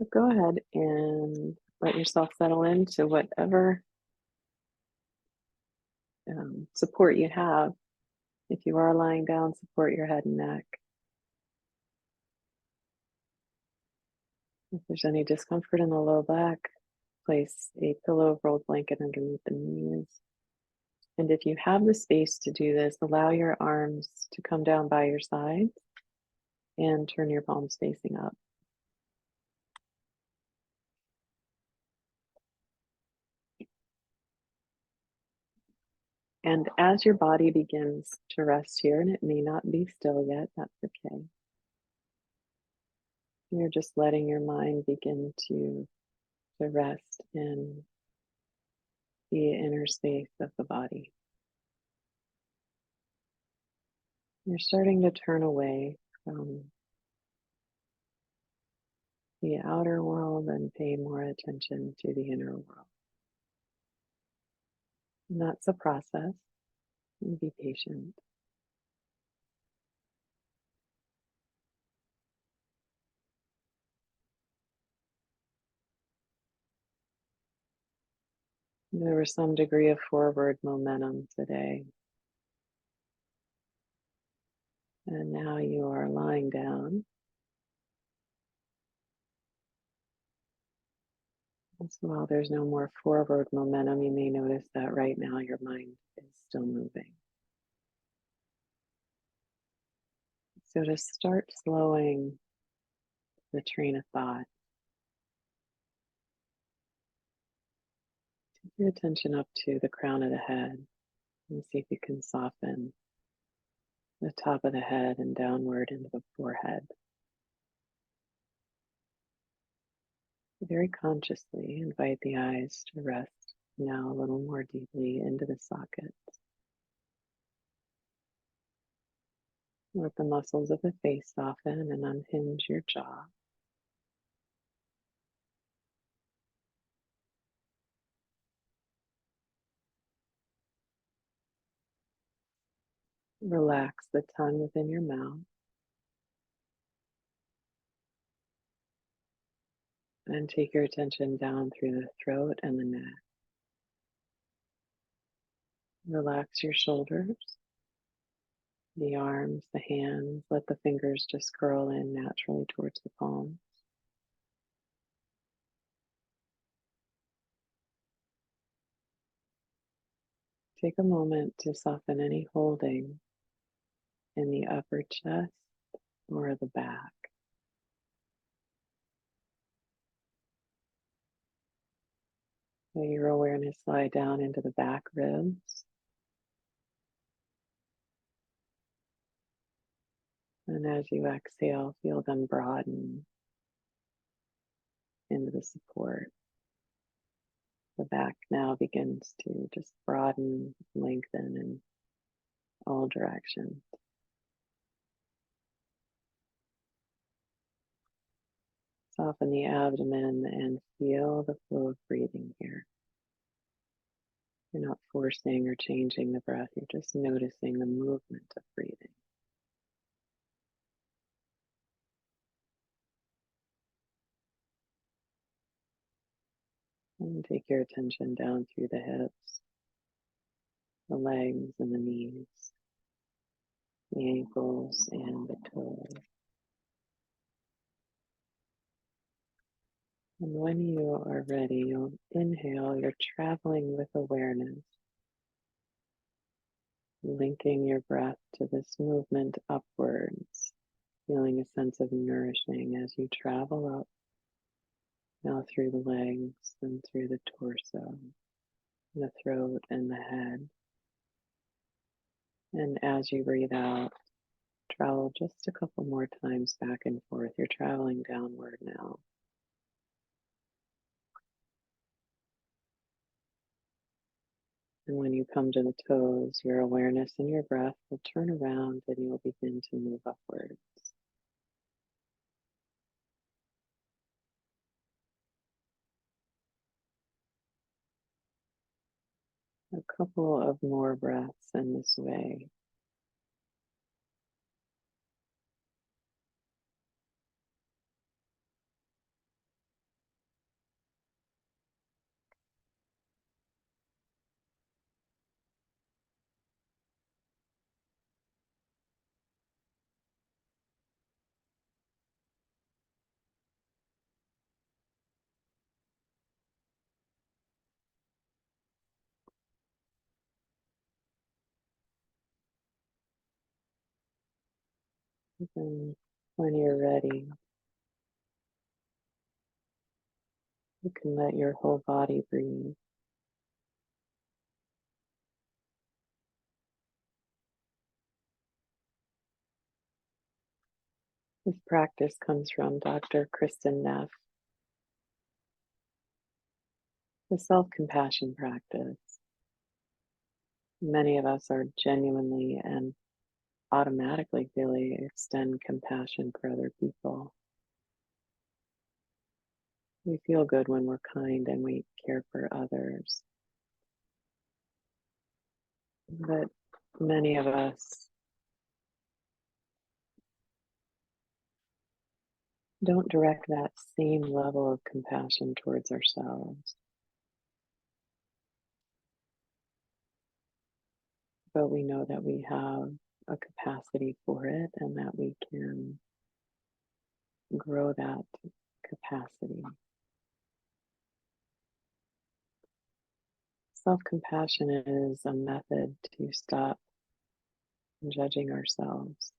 So go ahead and let yourself settle into whatever support you have. If you are lying down, support your head and neck. If there's any discomfort in the low back, place a pillow rolled blanket underneath the knees. And if you have the space to do this, allow your arms to come down by your sides and turn your palms facing up. And as your body begins to rest here, and it may not be still yet, that's okay. You're just letting your mind begin to rest in the inner space of the body. You're starting to turn away from the outer world and pay more attention to the inner world. And that's a process. And be patient. There was some degree of forward momentum today. And now you are lying down. So while there's no more forward momentum, you may notice that right now your mind is still moving. So to start slowing the train of thought, take your attention up to the crown of the head and see if you can soften the top of the head and downward into the forehead. Very consciously invite the eyes to rest now a little more deeply into the socket. Let the muscles of the face soften and unhinge your jaw. Relax the tongue within your mouth and take your attention down through the throat and the neck. Relax your shoulders, the arms, the hands. Let the fingers just curl in naturally towards the palms. Take a moment to soften any holding in the upper chest or the back. Let your awareness slide down into the back ribs. And as you exhale, feel them broaden into the support. The back now begins to just broaden, lengthen in all directions. Soften the abdomen and feel the flow of breathing here. You're not forcing or changing the breath, you're just noticing the movement of breathing. And take your attention down through the hips, the legs and the knees, the ankles and the toes. And when you are ready, you'll inhale, you're traveling with awareness, linking your breath to this movement upwards, feeling a sense of nourishing as you travel up, now through the legs and through the torso, the throat and the head. And as you breathe out, travel just a couple more times back and forth. You're traveling downward now. And when you come to the toes, your awareness and your breath will turn around and you'll begin to move upwards. A couple of more breaths in this way. And when you're ready, you can let your whole body breathe. This practice comes from Dr. Kristen Neff, the self-compassion practice. Many of us are genuinely and automatically really extend compassion for other people. We feel good when we're kind and we care for others. But many of us don't direct that same level of compassion towards ourselves. But we know that we have a capacity for it and that we can grow that capacity. Self-compassion is a method to stop judging ourselves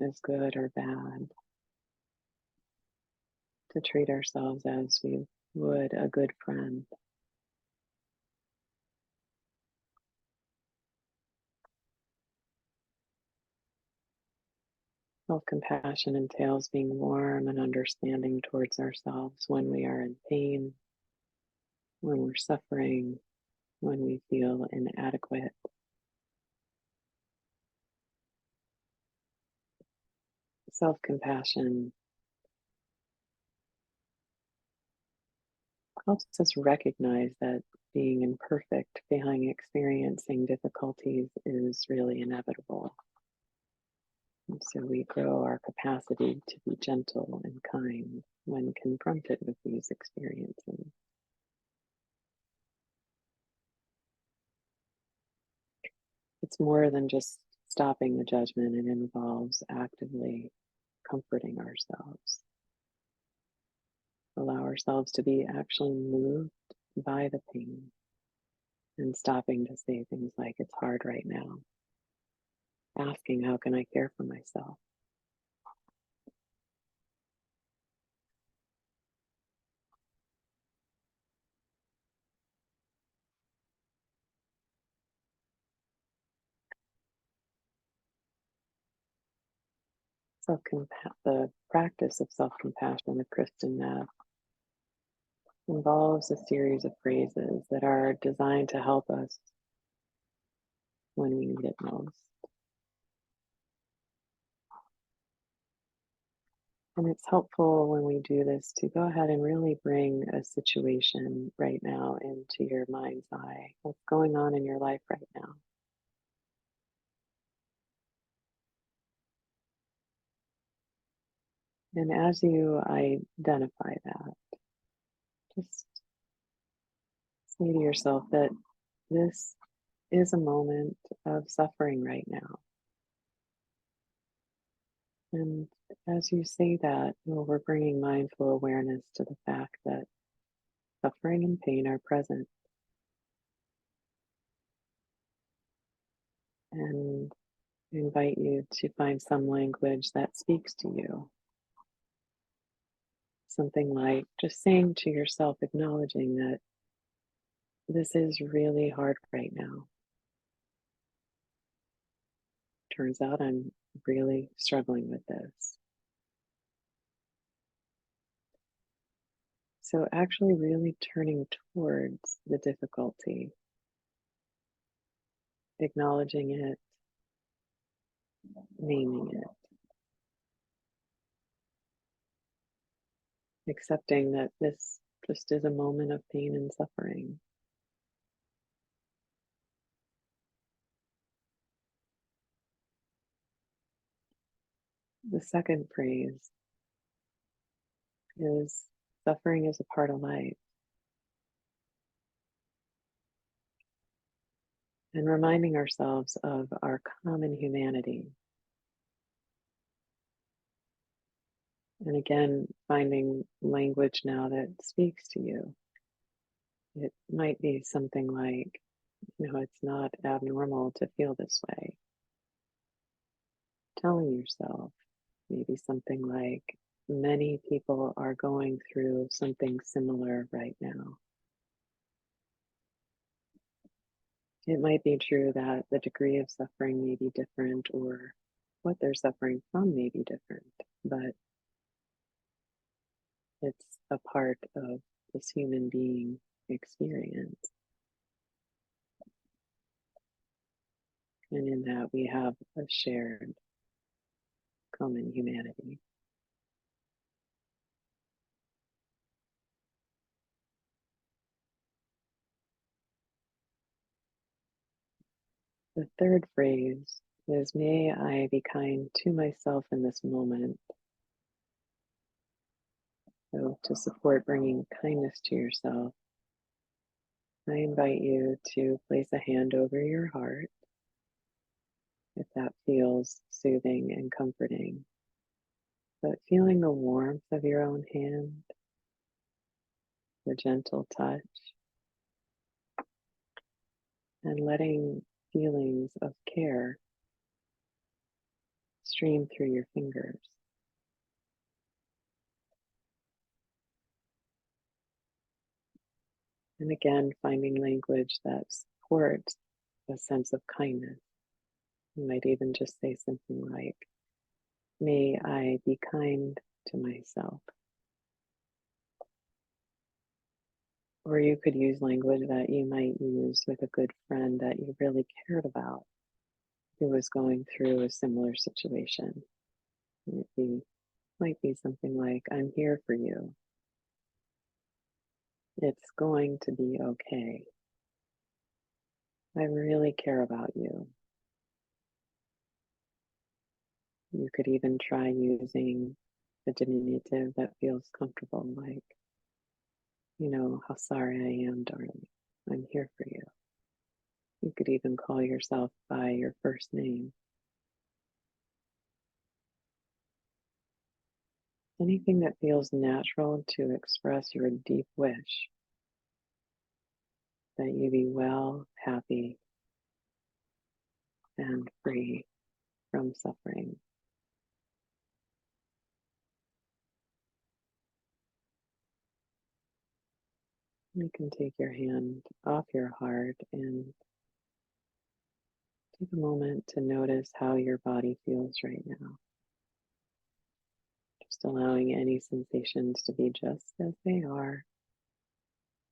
as good or bad, to treat ourselves as we would a good friend. Self-compassion entails being warm and understanding towards ourselves when we are in pain, when we're suffering, when we feel inadequate. Self-compassion helps us recognize that being imperfect, feeling, experiencing difficulties is really inevitable. And so we grow our capacity to be gentle and kind when confronted with these experiences. It's more than just stopping the judgment, it involves actively comforting ourselves. Allow ourselves to be actually moved by the pain and stopping to say things like, it's hard right now. Asking, how can I care for myself? The practice of self-compassion with Kristen Neff involves a series of phrases that are designed to help us when we need it most. And it's helpful when we do this to go ahead and really bring a situation right now into your mind's eye. What's going on in your life right now? And as you identify that, just say to yourself that this is a moment of suffering right now. And as you say that, we're bringing mindful awareness to the fact that suffering and pain are present. And I invite you to find some language that speaks to you. Something like just saying to yourself, acknowledging that this is really hard right now. Turns out I'm really struggling with this. So, actually, really turning towards the difficulty, acknowledging it, naming it, accepting that this just is a moment of pain and suffering. The second phrase is suffering is a part of life. And reminding ourselves of our common humanity. And again, finding language now that speaks to you. It might be something like, it's not abnormal to feel this way. telling yourself maybe something like, many people are going through something similar right now. It might be true that the degree of suffering may be different or what they're suffering from may be different, but it's a part of this human being experience. And in that, we have a shared common humanity. The third phrase is, may I be kind to myself in this moment. So, to support bringing kindness to yourself, I invite you to place a hand over your heart if that feels soothing and comforting. But feeling the warmth of your own hand, the gentle touch, and letting feelings of care stream through your fingers. And again, finding language that supports a sense of kindness. You might even just say something like, may I be kind to myself. Or you could use language that you might use with a good friend that you really cared about who was going through a similar situation. Might be something like, I'm here for you. It's going to be okay. I really care about you. You could even try using a diminutive that feels comfortable, like, how sorry I am, darling. I'm here for you. You could even call yourself by your first name. Anything that feels natural to express your deep wish that you be well, happy, and free from suffering. You can take your hand off your heart and take a moment to notice how your body feels right now. Just allowing any sensations to be just as they are,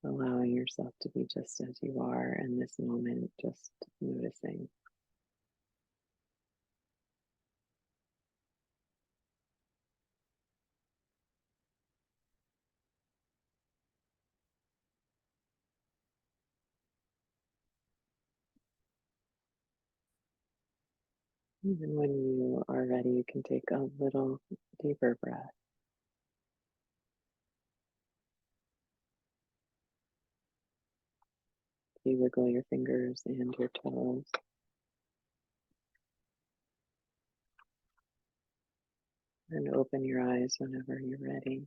allowing yourself to be just as you are in this moment, just noticing. Even when you are ready, you can take a little deeper breath. You wiggle your fingers and your toes. And open your eyes whenever you're ready.